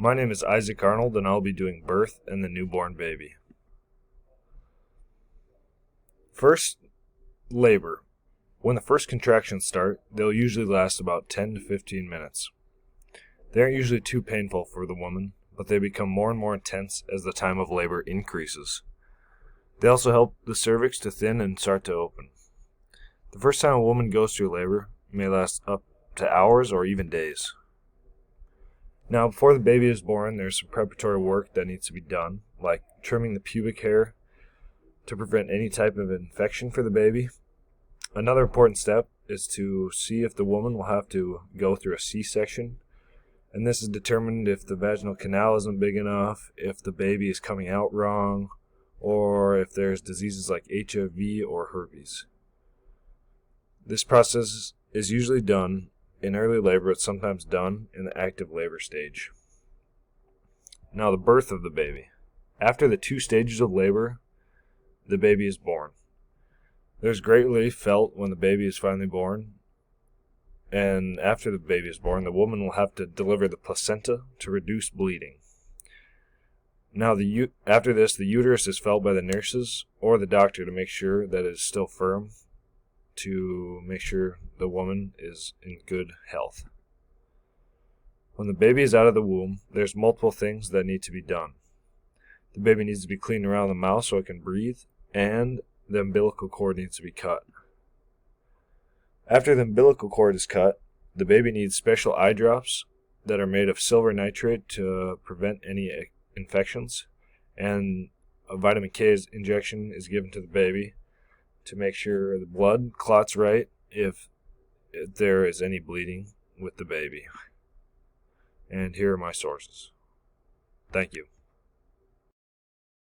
My name is Isaac Arnold, and I'll be doing birth and the newborn baby. First, labor. When the first contractions start, they'll usually last about 10 to 15 minutes. They aren't usually too painful for the woman, but they become more and more intense as the time of labor increases. They also help the cervix to thin and start to open. The first time a woman goes through labor may last up to hours or even days. Now, before the baby is born, there's some preparatory work that needs to be done, like trimming the pubic hair to prevent any type of infection for the baby. Another important step is to see if the woman will have to go through a C-section, and this is determined if the vaginal canal isn't big enough, if the baby is coming out wrong, or if there's diseases like HIV or herpes. This process is usually done in early labor. It's sometimes done in the active labor stage. Now, the birth of the baby. After the 2 stages of labor, the baby is born. There's great relief felt when the baby is finally born, and after the baby is born, the woman will have to deliver the placenta to reduce bleeding. Now, after this, the uterus is felt by the nurses or the doctor to make sure that it is still firm, to make sure the woman is in good health. When the baby is out of the womb, there's multiple things that need to be done. The baby needs to be cleaned around the mouth so it can breathe, and the umbilical cord needs to be cut. After the umbilical cord is cut, the baby needs special eye drops that are made of silver nitrate to prevent any infections, and a vitamin K injection is given to the baby to make sure the blood clots right if there is any bleeding with the baby. And here are my sources. Thank you.